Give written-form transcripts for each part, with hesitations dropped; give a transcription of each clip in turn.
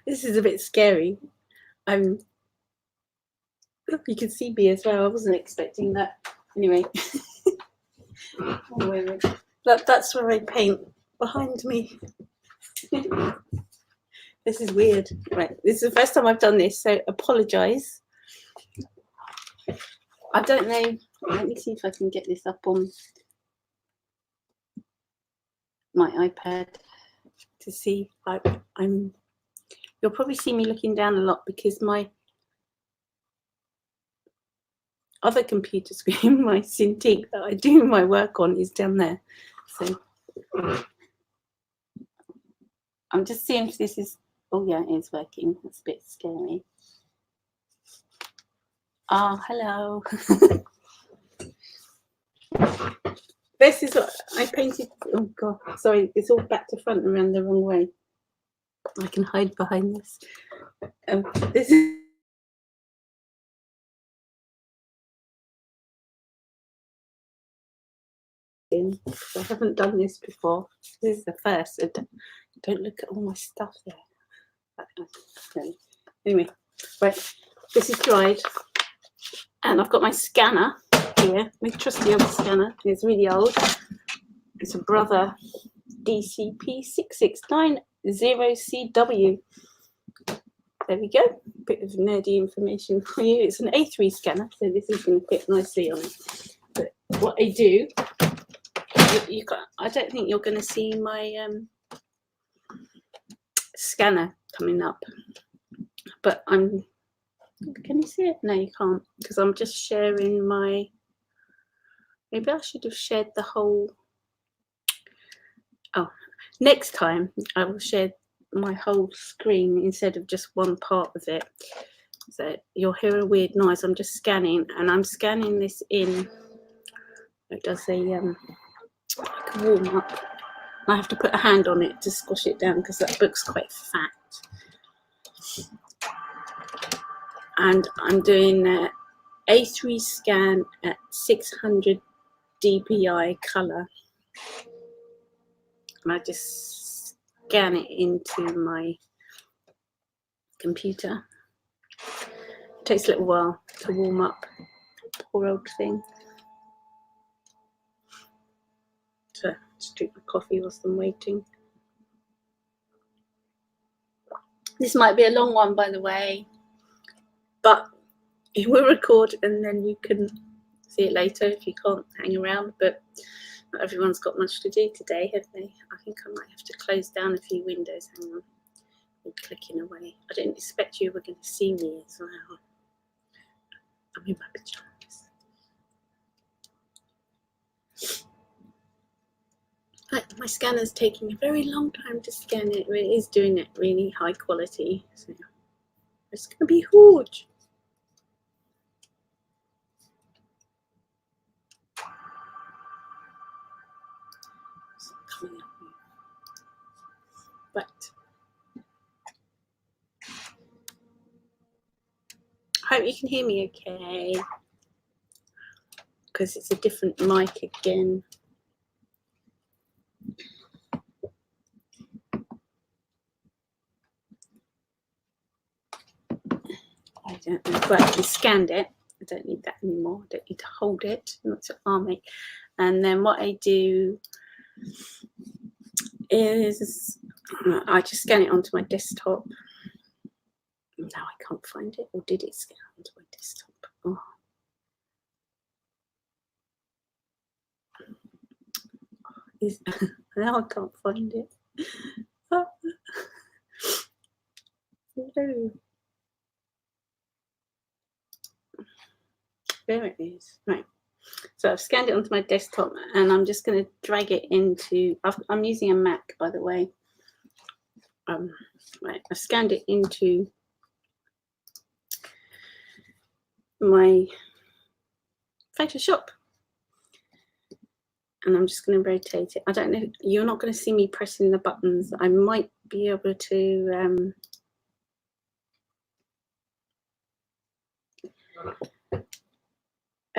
This is a bit scary. You can see me as well. I wasn't expecting that. Anyway, that's where I paint behind me. This is weird. Right, this is the first time I've done this, so apologise. I don't know. Let me see if I can get this up on my iPad to see. You'll probably see me looking down a lot because my other computer screen, my Cintiq that I do my work on, is down there. So I'm just seeing if this is. Oh yeah, it's working. That's a bit scary. Ah, hello. This is what I painted. Oh god, sorry, it's all back to front and around the wrong way. I can hide behind this. This is I haven't done this before. This is the first. Don't look at all my stuff there. Anyway, right, this is dried, and I've got my scanner here, my trusty old scanner. It's really old. It's a Brother DCP6690CW. There we go. Bit of nerdy information for you. It's an A3 scanner, so this is going to fit nicely on it. But what I do, I don't think you're going to see my scanner coming up, but can you see it? No, you can't, because I'm just sharing my. Maybe I should have shared the whole. Oh, next time I will share my whole screen instead of just one part of it. So you'll hear a weird noise. I'm just scanning, and I'm scanning this in. It does a like a warm up. I have to put a hand on it to squash it down because that book's quite fat. And I'm doing an A3 scan at 600 dpi color. And I just scan it into my computer. It takes a little while to warm up. Poor old thing. To drink my coffee whilst I'm waiting. This might be a long one, by the way, but it will record and then you can see it later if you can't hang around. But not everyone's got much to do today, have they? I think I might have to close down a few windows. Hang on. I'm clicking away. I didn't expect you were going to see me as well. I'm in my pajamas. My scanner's taking a very long time to scan it. It is doing it really high quality. So it's going to be huge. Right. I hope you can hear me okay, because it's a different mic again. I don't know, but I scanned it. I don't need that anymore. I don't need to hold it, not to arm it. And then what I do is I just scan it onto my desktop. Now I can't find it, or did it scan onto my desktop? Oh. Now I can't find it. No. There it is. Right. So I've scanned it onto my desktop, and I'm just going to drag it into. I'm using a Mac, by the way. Right. I've scanned it into my Photoshop, and I'm just going to rotate it. I don't know. You're not going to see me pressing the buttons. I might be able to.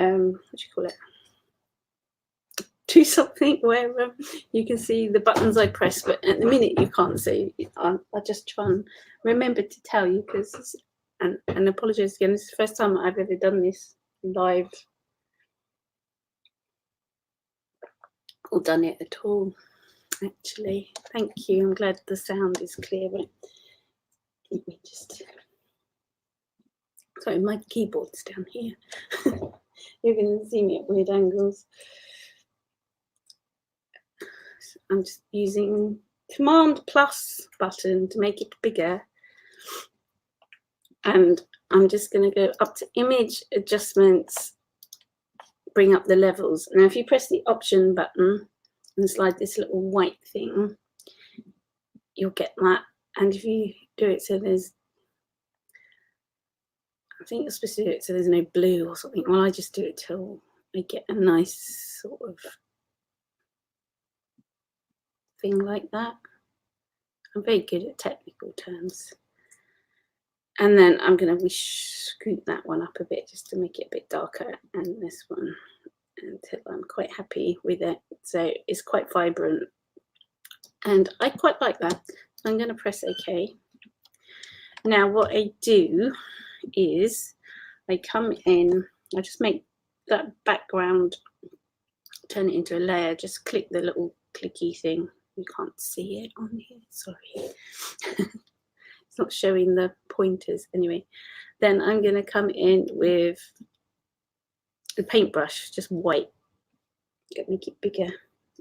What do you call it? do something where you can see the buttons I press, but at the minute you can't see. I'll just try and remember to tell you, because, and apologise again, this is the first time I've ever done this live or done it at all, actually. Thank you. I'm glad the sound is clear. Let me just... Sorry, my keyboard's down here. You're going to see me at weird angles. I'm just using Command plus button to make it bigger. And I'm just going to go up to image adjustments, bring up the levels. Now, if you press the option button and slide this little white thing, you'll get that. And if you do it so there's, I think you're supposed to do it so there's no blue or something. Well, I just do it till I get a nice sort of thing like that. I'm very good at technical terms. And then I'm going to scoot that one up a bit just to make it a bit darker, and this one until I'm quite happy with it. So it's quite vibrant and I quite like that. So I'm going to press OK. Now what I do is I come in, I just make that background, turn it into a layer, just click the little clicky thing. You can't see it on here, sorry. It's not showing the pointers anyway. Then I'm going to come in with the paintbrush, just white. Make it bigger.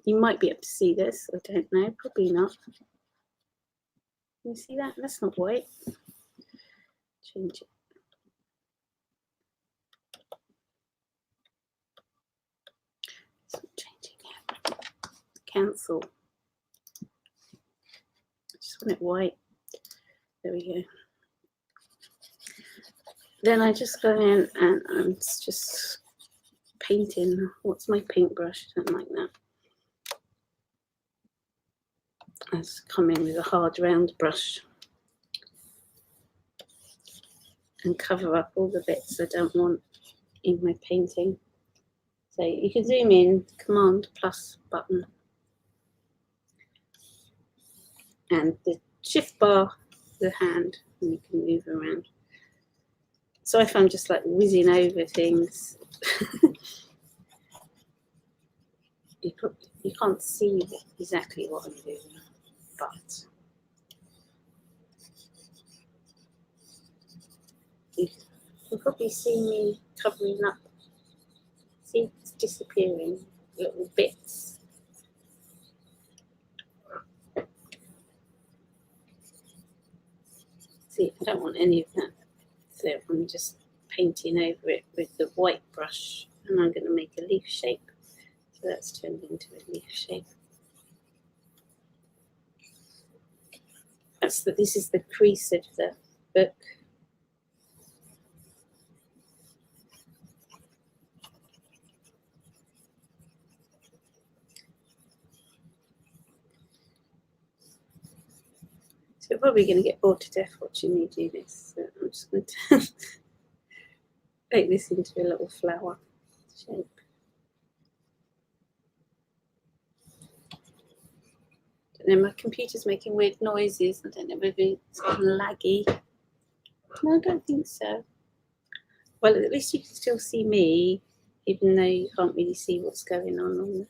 You might be able to see this, I don't know, probably not. Can you see that? That's not white. Change it. It's not changing it. Cancel. I just want it white. There we go. Then I just go in and I'm just painting. What's my paintbrush? I don't like that. I just come in with a hard round brush and cover up all the bits I don't want in my painting. So you can zoom in, Command plus button, and the shift bar, the hand, and you can move around. So if I'm just like whizzing over things, you can't see exactly what I'm doing, but you can probably see me covering up. See, it's disappearing, little bits. See, I don't want any of that. So I'm just painting over it with the white brush, and I'm going to make a leaf shape. So that's turned into a leaf shape. This is the crease of the book. So you're probably going to get bored to death watching me do this. So I'm just going to make this into a little flower shape. And then my computer's making weird noises. I don't know whether it's getting laggy. No, I don't think so. Well, at least you can still see me, even though you can't really see what's going on the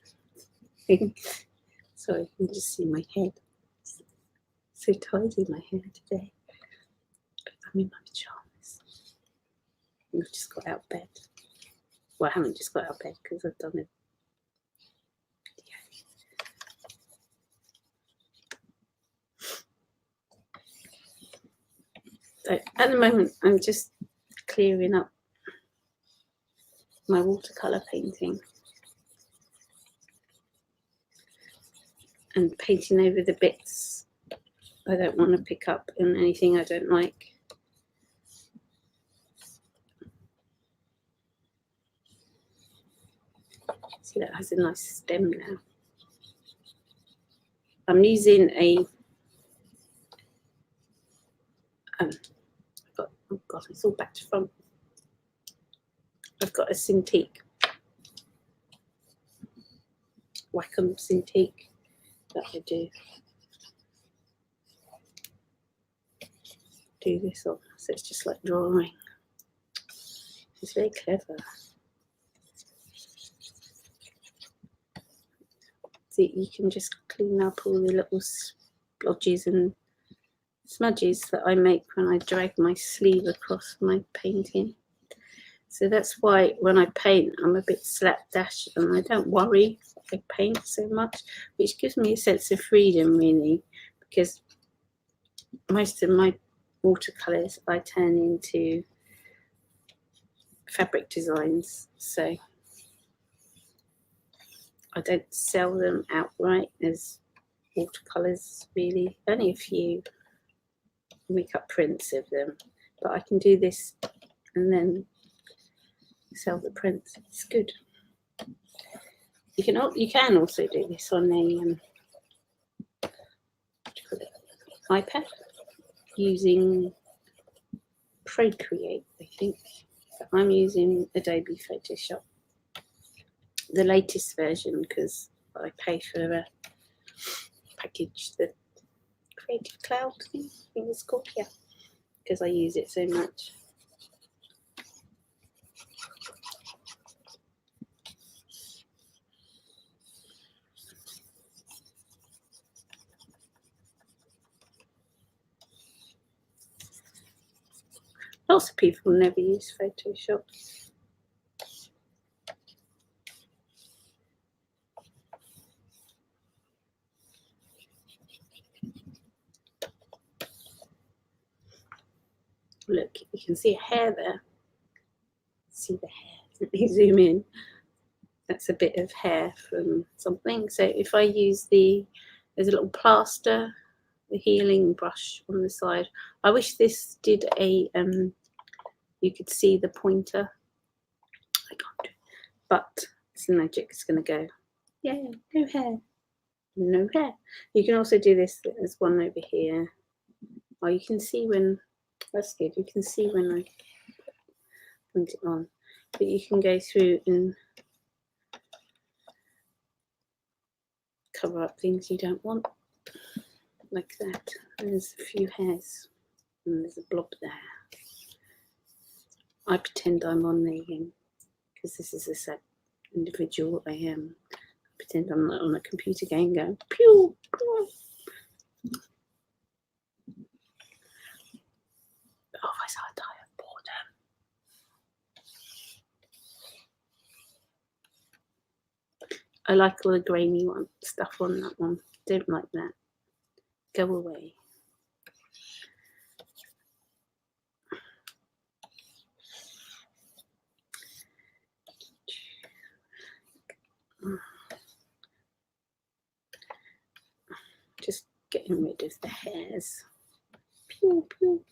thing. So you can just see my head. It's so tidy, my hair today. I'm in my pajamas. I've just got out of bed. Well, I haven't just got out of bed because I've done it. So at the moment, I'm just clearing up my watercolour painting and painting over the bits I don't want to pick up and anything I don't like. See, that has a nice stem now. I'm using a oh god, it's all back to front. I've got a Cintiq Wacom Cintiq that I do this on. So it's just like drawing. It's very clever. See, you can just clean up all the little splodges and smudges that I make when I drag my sleeve across my painting. So that's why when I paint, I'm a bit slapdash and I don't worry if I paint so much, which gives me a sense of freedom, really, because most of my watercolors I turn into fabric designs, so I don't sell them outright as watercolors, really. Only a few make up prints of them, but I can do this and then sell the prints. It's good. You can also do this on a iPad using Procreate, I think. But I'm using Adobe Photoshop, the latest version, because I pay for a package, the Creative Cloud thing, I think it's called, yeah, because I use it so much. Lots of people never use Photoshop. Look, you can see a hair there. See the hair. Let me zoom in. That's a bit of hair from something. So if I use there's a little plaster, the healing brush on the side. I wish this did a, you could see the pointer. I can't do it. But it's magic. It's going to go, yeah, no hair. No hair. You can also do this. There's one over here. Oh, you can see when, that's good. You can see when I point it on. But you can go through and cover up things you don't want, like that. And there's a few hairs, and there's a blob there. I pretend I'm on the, because this is a set individual, I pretend I'm on a computer game going, pew, pew. Oh, I saw a die of boredom. I like all the grainy stuff on that one. Don't like that. Go away. Just getting rid of the hairs. Pew, pew.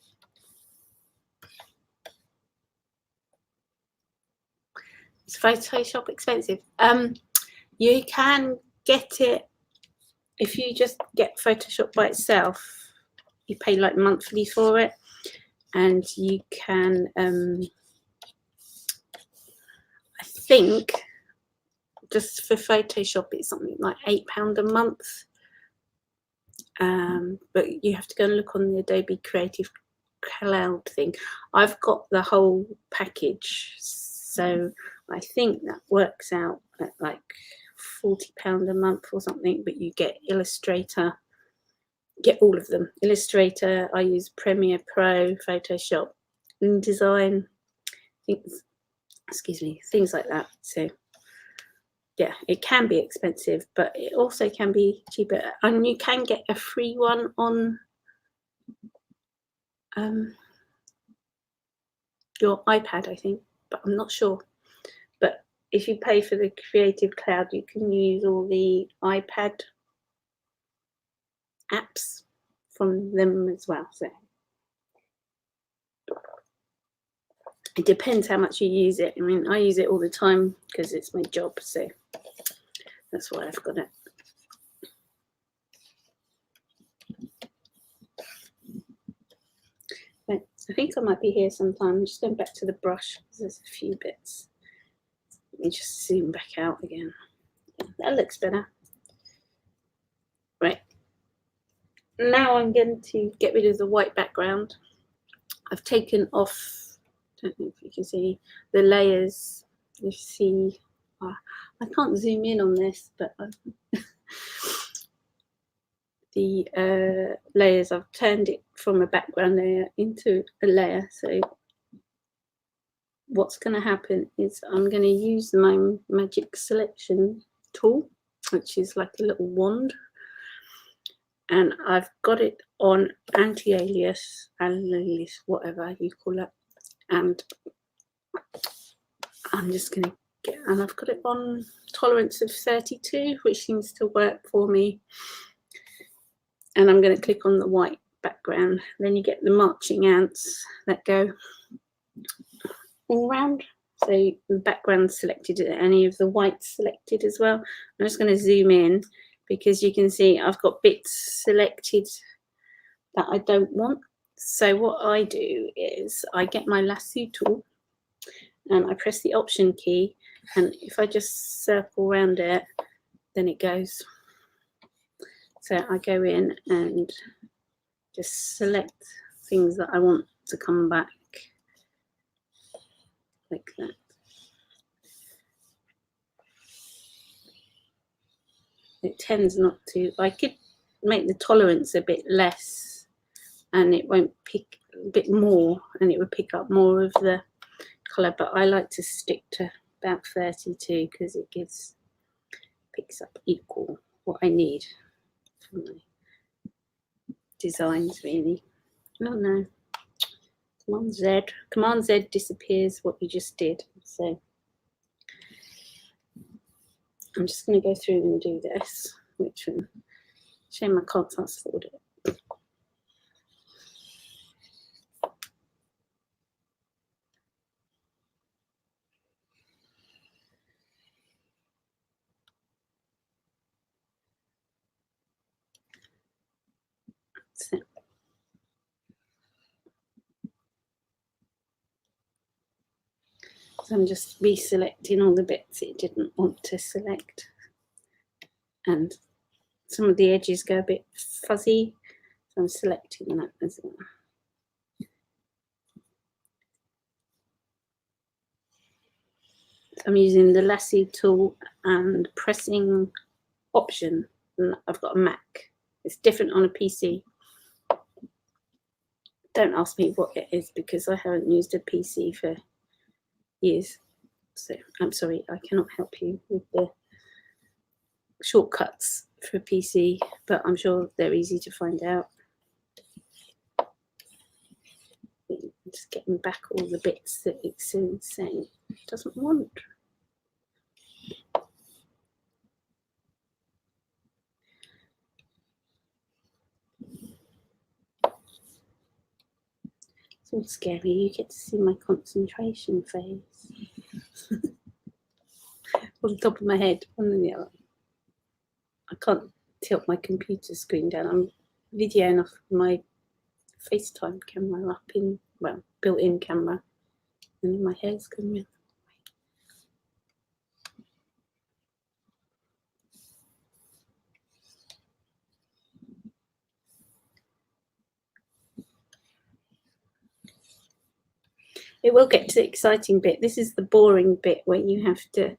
Is Photoshop expensive? You can get it if you just get Photoshop by itself. You pay like monthly for it, and you can. I think just for Photoshop, it's something like £8 a month. But you have to go and look on the Adobe Creative Cloud thing. I've got the whole package, so I think that works out at like £40 a month or something. But you get Illustrator, get all of them. Illustrator, I use Premiere Pro, Photoshop, InDesign, things, excuse me, things like that. So yeah, it can be expensive, but it also can be cheaper. And you can get a free one on your iPad, I think, but I'm not sure. But if you pay for the Creative Cloud, you can use all the iPad apps from them as well. So it depends how much you use it. I mean, I use it all the time because it's my job, so that's why I've got it. But I think I might be here sometime. I'm just going back to the brush because there's a few bits. Let me just zoom back out again. that looks better. Right, now I'm going to get rid of the white background. I've taken off, I don't know if you can see the layers. You see, I can't zoom in on this, but the layers, I've turned it from a background layer into a layer. So what's going to happen is I'm going to use my magic selection tool, which is like a little wand, and I've got it on anti-alias, alias, whatever you call it, and I'm just going to get, and I've got it on tolerance of 32, which seems to work for me. And I'm going to click on the white background. Then you get the marching ants that go all round. So the background selected, any of the whites selected as well. I'm just going to zoom in because you can see I've got bits selected that I don't want. So what I do is I get my lasso tool and I press the option key, and if I just circle around it, then it goes. So I go in and just select things that I want to come back, like that. It tends not to. I could make the tolerance a bit less and it won't pick, a bit more, and it would pick up more of the colour, but I like to stick to about 32 because it picks up equal what I need for my designs, really. Oh no, Command Z disappears what you just did. So I'm just going to go through and do this, which one? Shame I can't fast forward it. So I'm just reselecting all the bits it didn't want to select, and some of the edges go a bit fuzzy, so I'm selecting that as well. I'm using the lasso tool and pressing option. I've got a Mac. It's different on a PC. Don't ask me what it is because I haven't used a PC for years. So I'm sorry, I cannot help you with the shortcuts for a PC, but I'm sure they're easy to find out. Just getting back all the bits that it's saying it doesn't want. It's all scary. You get to see my concentration phase. On the top of my head, one and the other. I can't tilt my computer screen down. I'm videoing off my FaceTime camera up in, well, built-in camera, and then my hair's coming in. It will get to the exciting bit. This is the boring bit where you have to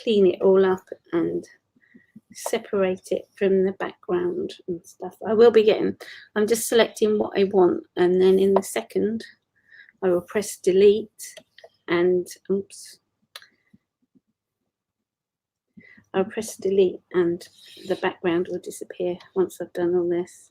clean it all up and separate it from the background and stuff. I will be getting, I'm just selecting what I want, and then in the second I will press delete and oops, I'll press delete and the background will disappear once I've done all this.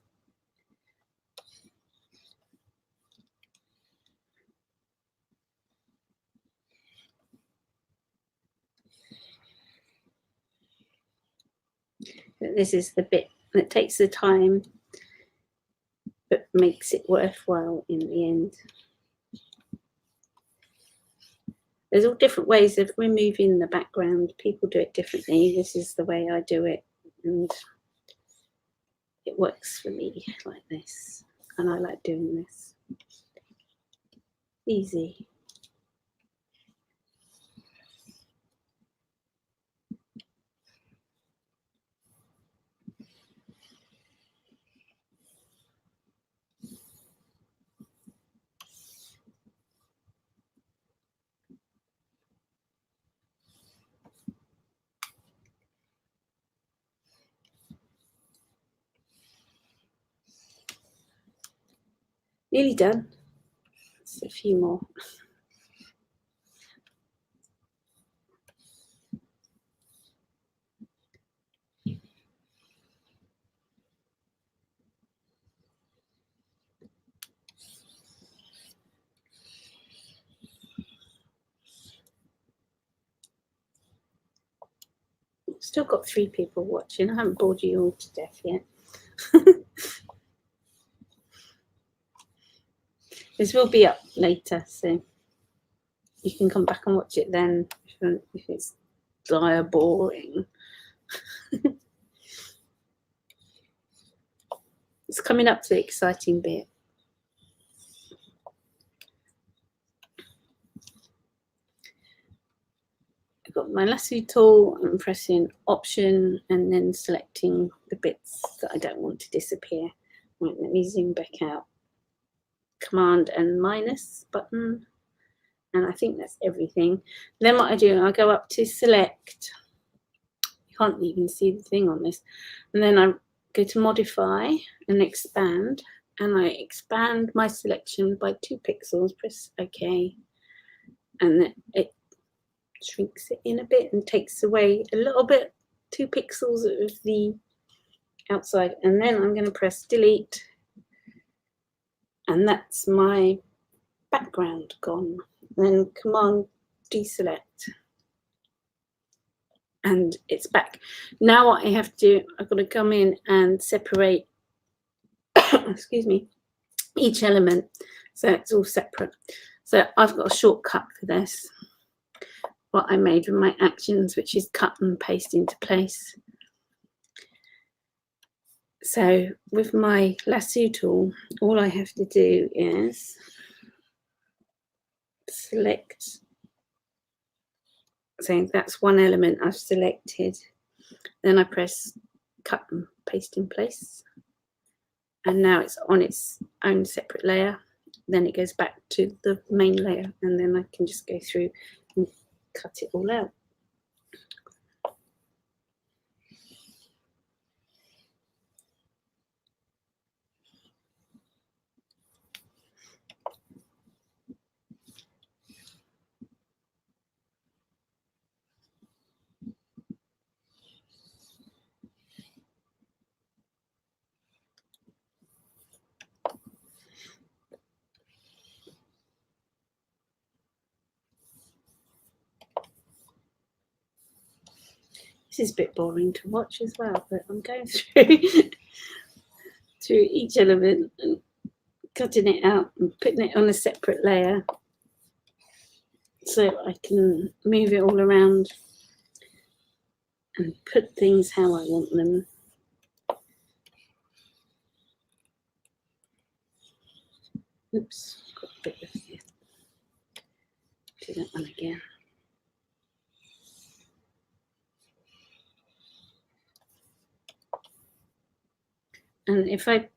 This is the bit that takes the time but makes it worthwhile in the end. There's all different ways of removing the background. People do it differently. This is the way I do it, and it works for me like this, and I like doing this. Easy. Nearly done. Just a few more. Still got 3 people watching. I haven't bored you all to death yet. This will be up later, so you can come back and watch it then if it's dire boring. It's coming up to the exciting bit. I've got my lasso tool. I'm pressing Option and then selecting the bits that I don't want to disappear. Right, let me zoom back out. Command and minus button, and I think that's everything. Then what I do, I go up to select. You can't even see the thing on this, and then I go to modify and expand, and I expand my selection by 2 pixels. Press OK, and then it shrinks it in a bit and takes away a little bit, 2 pixels of the outside, and then I'm going to press delete, and that's my background gone. Then command deselect, and it's back. Now what I have to do, I've got to come in and separate excuse me, each element so it's all separate. So I've got a shortcut for this, what I made with my actions, which is cut and paste into place. So with my lasso tool, all I have to do is select. So that's one element I've selected. Then I press cut and paste in place. And now it's on its own separate layer. Then it goes back to the main layer, and then I can just go through and cut it all out. This is a bit boring to watch as well, but I'm going through through each element and cutting it out and putting it on a separate layer so I can move it all around and put things how I want them. Oops, got a bit of this. Do that one again. And if I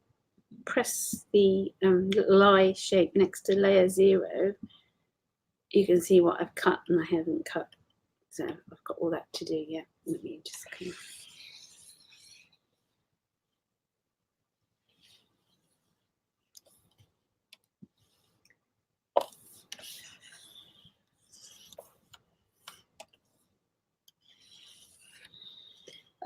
press the little eye shape next to layer 0, you can see what I've cut and I haven't cut. So I've got all that to do yet. Let me just come.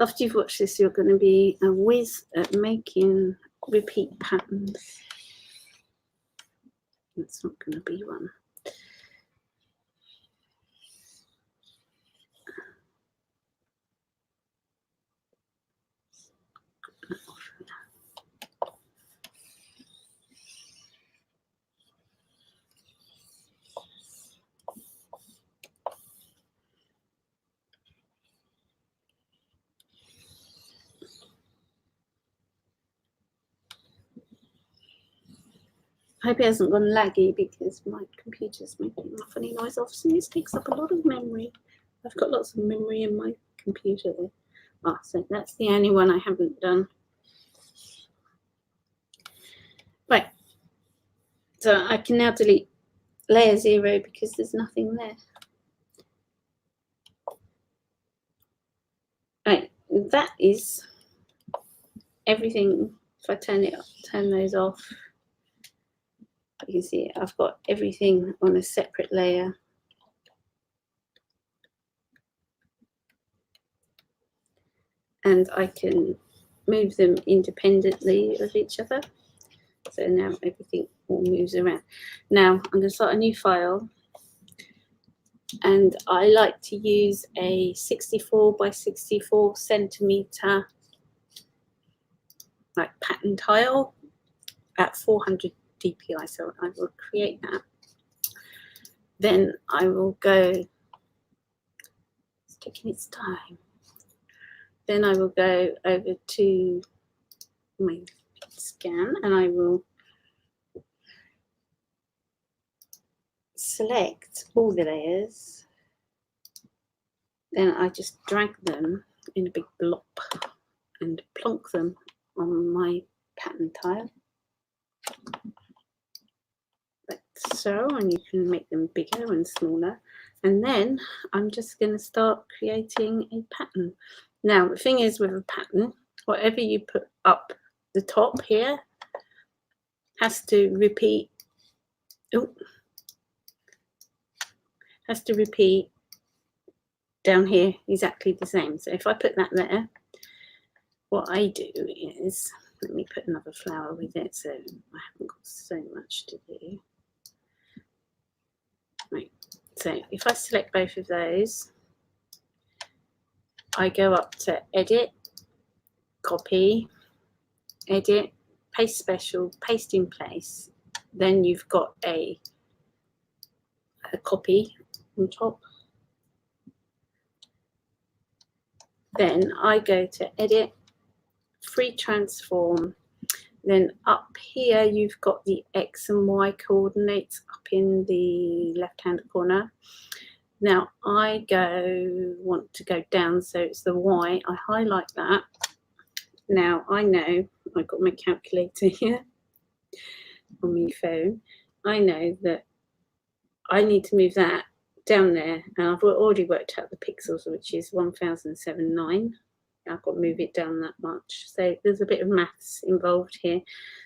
After you've watched this, you're going to be a whiz at making repeat patterns. That's not going to be one. I hope it hasn't gone laggy because my computer's making a funny noise. Obviously, this takes up a lot of memory. I've got lots of memory in my computer there. Ah, so that's the only one I haven't done. Right. So I can now delete layer 0 because there's nothing there. Right, that is everything. If I turn those off, you can see I've got everything on a separate layer. And I can move them independently of each other. So now everything all moves around. Now I'm going to start a new file. And I like to use a 64 by 64 centimeter like pattern tile at 400 dpi. So I will create that. Then I will go, it's taking its time. Then I will go over to my scan and I will select all the layers. Then I just drag them in a big blob and plonk them on my pattern tile. Like so, and you can make them bigger and smaller. And then I'm just going to start creating a pattern. Now, the thing is with a pattern, whatever you put up the top here has to repeat. Has to repeat down here exactly the same. So if I put that there, what I do is, let me put another flower with it so I haven't got so much to do. Right, so if I select both of those, I go up to edit, copy, edit, paste special, paste in place. Then you've got a copy on top. Then I go to edit, free transform. Then up here you've got the X and Y coordinates up in the left hand corner. Now I want to go down, so it's the Y. I highlight that. Now I know I've got my calculator here on my phone. I know that I need to move that down there, and I've already worked out the pixels, which is 1079. I've got to move it down that much. So there's a bit of maths involved here.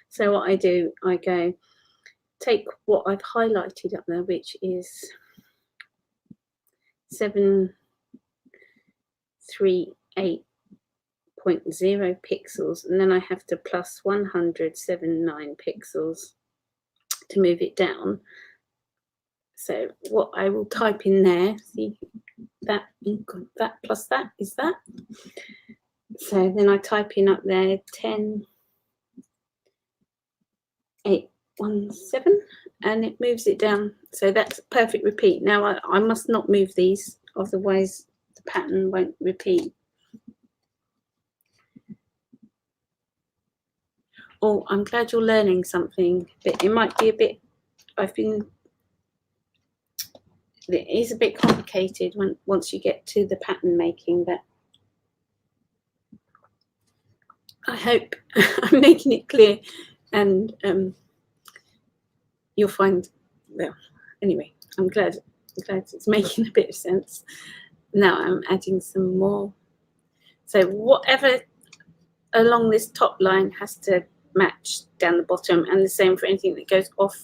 So what I do, I go take what I've highlighted up there, which is 738.0 pixels, and then I have to plus 179 pixels to move it down. So what I will type in there, see that plus that is that. So then I type in up there 10.817 and it moves it down. So that's a perfect repeat. Now I must not move these, otherwise the pattern won't repeat. Oh, I'm glad you're learning something, but it might be a bit, it is a bit complicated once you get to the pattern making, but I hope I'm making it clear, and you'll find, well, anyway, I'm glad it's making a bit of sense. Now I'm adding some more. So whatever along this top line has to match down the bottom, and the same for anything that goes off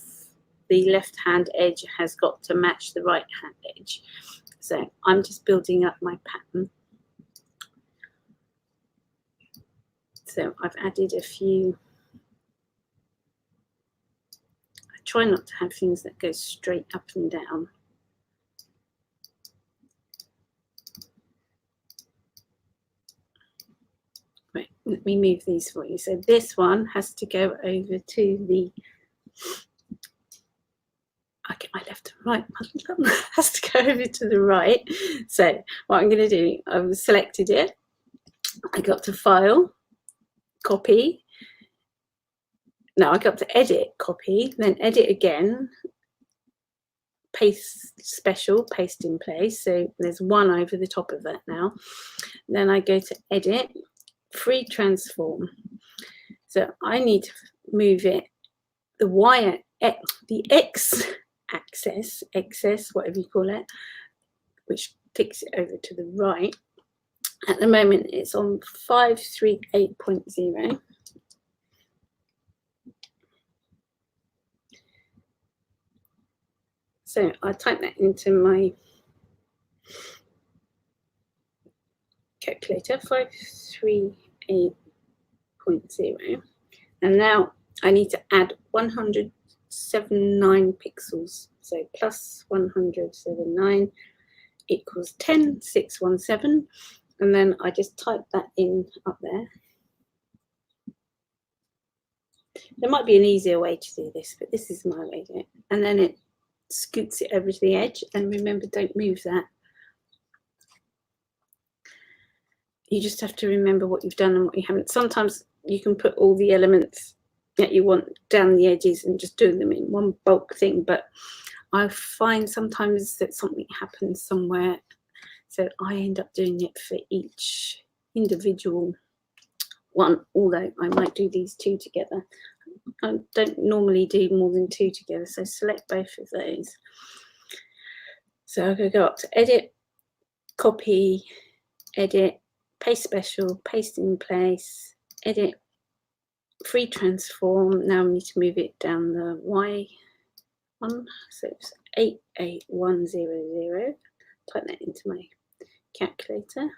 the left hand edge has got to match the right hand edge. So I'm just building up my pattern. So I've added a few. I try not to have things that go straight up and down. Right, let me move these for you. So this one has to go over to the, I get my left and right button, has to go over to the right. So what I'm going to do, I've selected it. I got to File, Copy. Now I got to Edit, Copy, then Edit again, Paste Special, Paste in Place. So there's one over the top of that now. Then I go to Edit, Free Transform. So I need to move it, the X axis, whatever you call it, which takes it over to the right. At the moment it's on 538.0. So I type that into my calculator, 538.0, and now I need to add 179 pixels. So plus 179 equals 10,617, and then I just type that in up there. There might be an easier way to do this, but this is my way to do it. And then it scoots it over to the edge, and remember, don't move that. You just have to remember what you've done and what you haven't. Sometimes you can put all the elements that you want down the edges and just do them in one bulk thing, but I find sometimes that something happens somewhere, so I end up doing it for each individual one, although I might do these two together. I don't normally do more than two together, so select both of those. So I'm going to go up to Edit, Copy, Edit, Paste Special, Paste in Place, Edit, Free Transform. Now I need to move it down the Y one, so it's 88100. Type that into my calculator.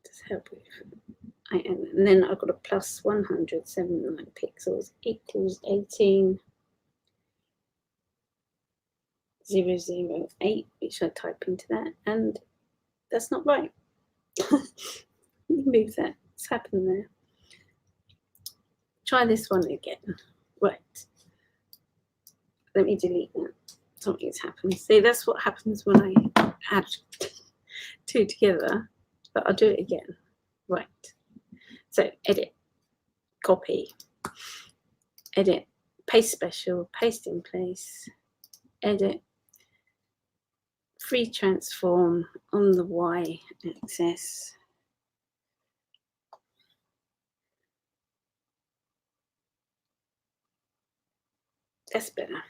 Just help with. And then I've got a plus 179 pixels equals 18,008, which I type into that, and that's not right. Move that. What's happened there? Try this one again. Right. Let me delete that. Something's happened. See, that's what happens when I add two together, but I'll do it again. Right. So Edit, Copy, Edit, Paste Special, Paste in Place, Edit, Free Transform on the Y axis. That's better.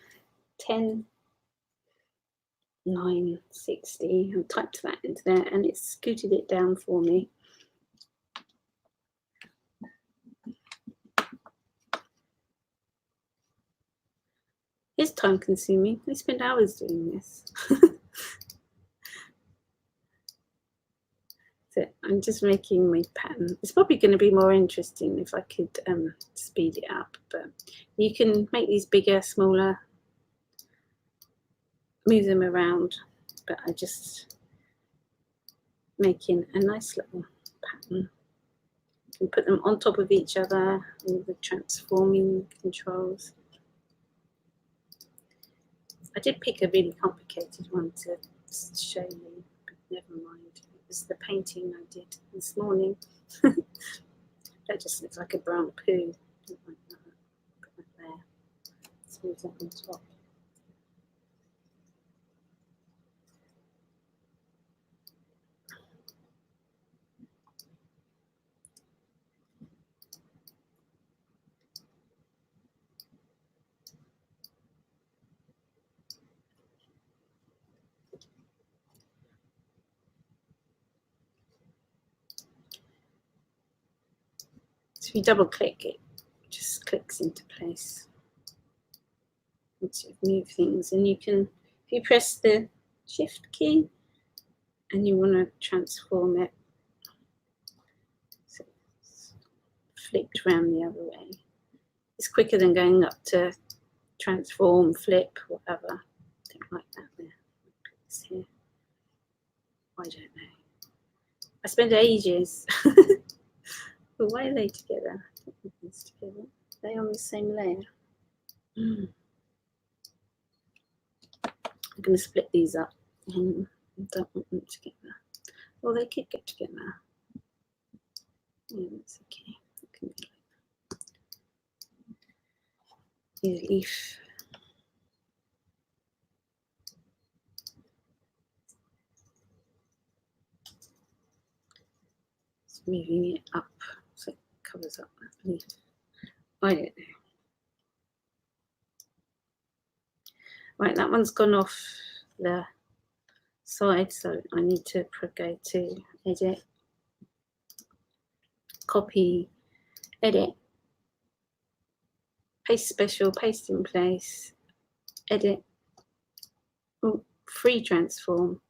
10,960. I typed that into there and it scooted it down for me. It's time consuming. I spend hours doing this. So I'm just making my pattern. It's probably going to be more interesting if I could speed it up, but you can make these bigger, smaller, move them around, but I just making a nice little pattern. You can put them on top of each other with the transforming controls. I did pick a really complicated one to show you, but never mind. It was the painting I did this morning. That just looks like a brown poo. Don't like that. Put that there. Smooth that on top. So if you double click it, just clicks into place. Once you've moved things, and you can, if you press the Shift key and you want to transform it, so it's flipped around the other way. It's quicker than going up to transform, flip, whatever. Don't like that there. Put this here. I don't know. I spend ages. But why are they together? I don't think these together. Are they on the same layer? I'm going to split these up. I don't want them together. Well, they could get together. Yeah, that's okay. It can be like that. Need a leaf. Just moving it up so it covers up that leaf. I don't know. Right, that one's gone off the side, so I need to go to Edit, Copy, Edit, paste special, paste in place, edit, free transform.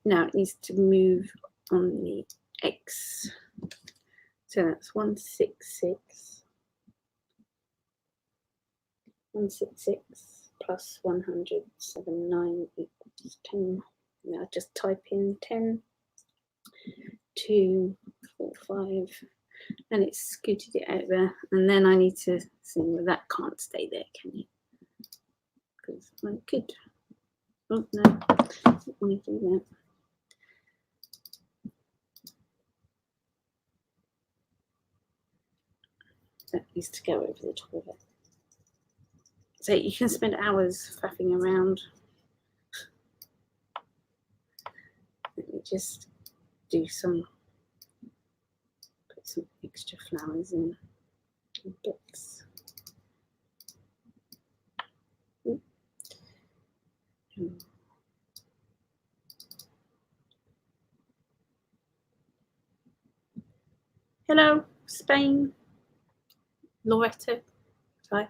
Now it needs to move on the X. So that's 166. 166 plus 179 equals 10. Now just type in 10, 2, 4, 5, and it's scooted it over. And then I need to see, well, that can't stay there, can you? Because I could. Oh no, I don't want to do that. That needs to go over the top of it. So you can spend hours faffing around. Let me just do some, put some extra flowers in bits. Hello, Spain. Loretta. Hi.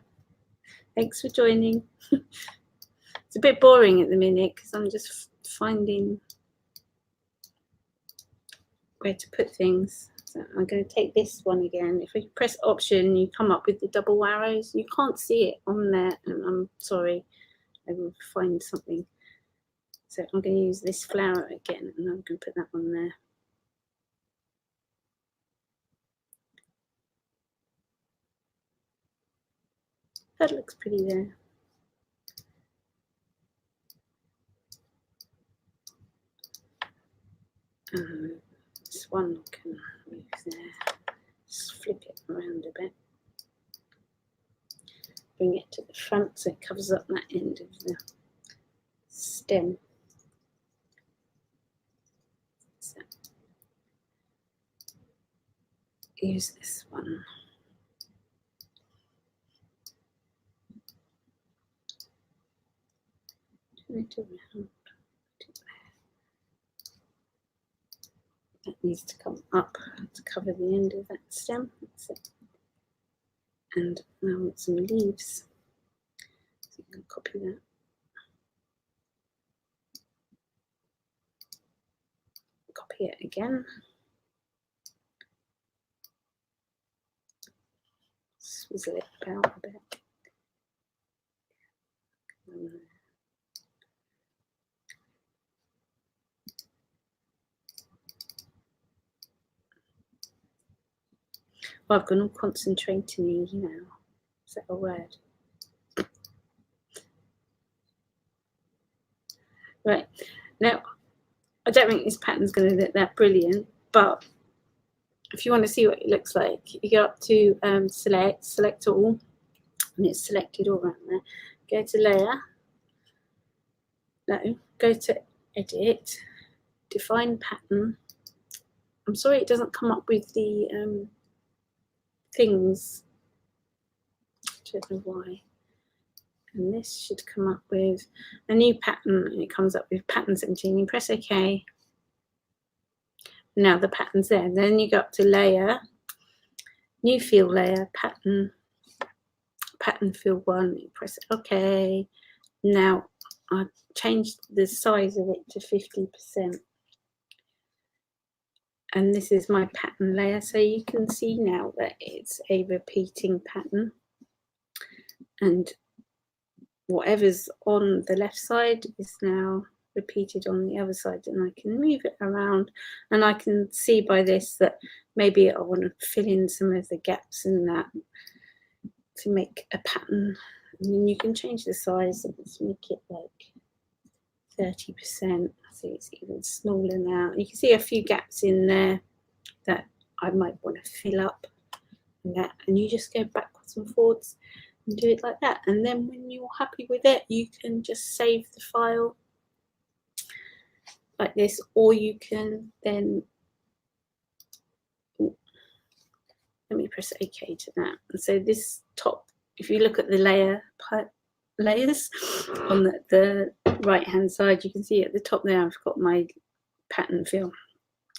Thanks for joining. It's a bit boring at the minute because I'm just finding where to put things. So I'm going to take this one again. If we press Option, you come up with the double arrows. You can't see it on there, and I'm sorry. I will find something. So I'm going to use this flower again, and I'm going to put that one there. That looks pretty there. This one can move there. Just flip it around a bit. Bring it to the front so it covers up that end of the stem. So use this one. Turn it around. That needs to come up to cover the end of that stem. That's it. And now I want some leaves. So you can copy that. Copy it again. Swizzle it about a bit. Well, I've gone all concentrating now. Is that a word? Right. Now, I don't think this pattern's going to look that brilliant, but if you want to see what it looks like, you go up to select all, and it's selected all around there. Go to layer. No, go to edit, define pattern. I'm sorry it doesn't come up with the things. I don't know why. And this should come up with a new pattern, and it comes up with pattern 17. You press OK. Now the pattern's there. And then you go up to layer, new field layer, pattern field 1. You press OK. Now I've changed the size of it to 50%. And this is my pattern layer. So you can see now that it's a repeating pattern. And whatever's on the left side is now repeated on the other side, and I can move it around, and I can see by this that maybe I want to fill in some of the gaps in that to make a pattern. And then you can change the size. Let's make it like 30%, so it's even smaller now. You can see a few gaps in there that I might want to fill up, and you just go backwards and forwards and do it like that. And then when you're happy with it, you can just save the file like this, or you can then, let me press OK to that. And so this top, if you look at the layers on the right hand side, you can see at the top there I've got my pattern fill.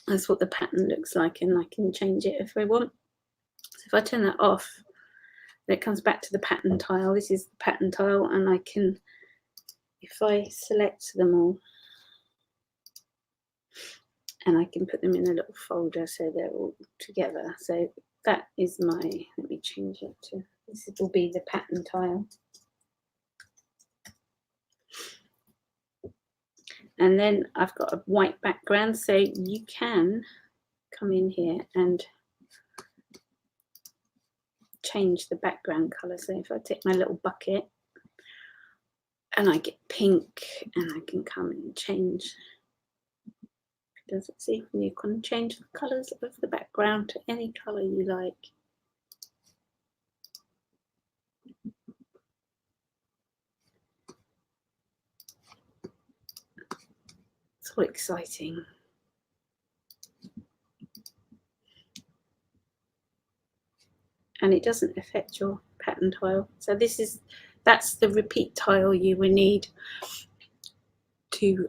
That's what the pattern looks like, and I can change it if I want. So if I turn that off, it comes back to the pattern tile. This is the pattern tile, and I can, if I select them all, and I can put them in a little folder so they're all together. So that is my, let me change it to, this will be the pattern tile. And then I've got a white background, so you can come in here and change the background colour. So if I take my little bucket and I get pink, and I can come and change, does it see? You can change the colours of the background to any colour you like. So exciting. And it doesn't affect your pattern tile. So that's the repeat tile you will need to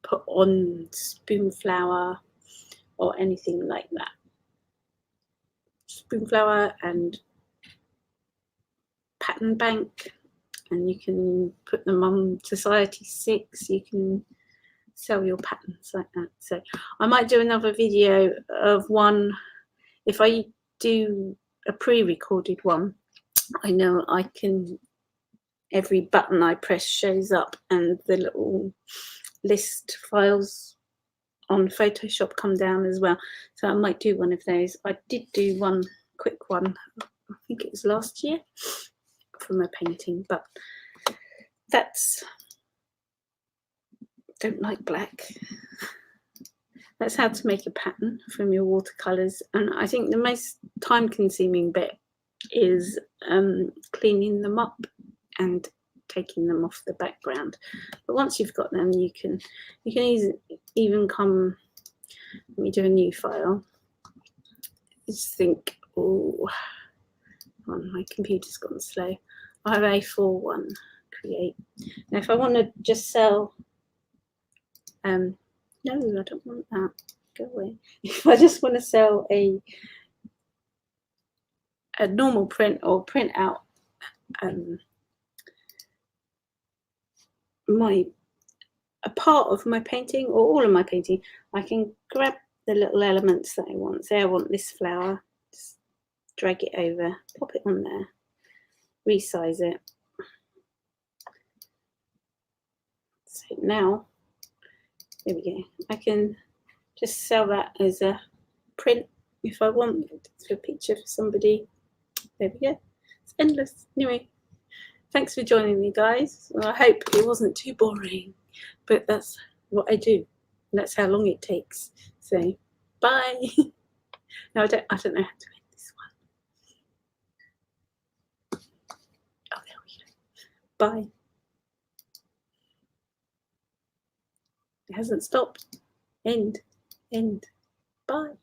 put on spoonflower or anything like that. Spoonflower and pattern bank, and you can put them on Society 6. You can sell your patterns like that. So I might do another video of one. If I do a pre-recorded one, I know I can, every button I press shows up, and the little list files on Photoshop come down as well. So I might do one of those. I did do one quick one, I think it was last year, from a painting, but that's, don't like black. That's how to make a pattern from your watercolours. And I think the most time consuming bit is cleaning them up and taking them off the background. But once you've got them, you can even come, let me do a new file. Just think, oh, my computer's gone slow. I have A4 one, create. Now if I want to just sell, no, I don't want that, go away. If I just want to sell a normal print, or print out a part of my painting or all of my painting, I can grab the little elements that I want. Say I want this flower, just drag it over, pop it on there, resize it. So now, there we go. I can just sell that as a print if I want, for a picture for somebody. There we go. It's endless. Anyway, thanks for joining me, guys. I hope it wasn't too boring, but that's what I do. And that's how long it takes. So, bye. No, I don't know how to make this one. Oh, there we go. Bye. It hasn't stopped. End. Bye.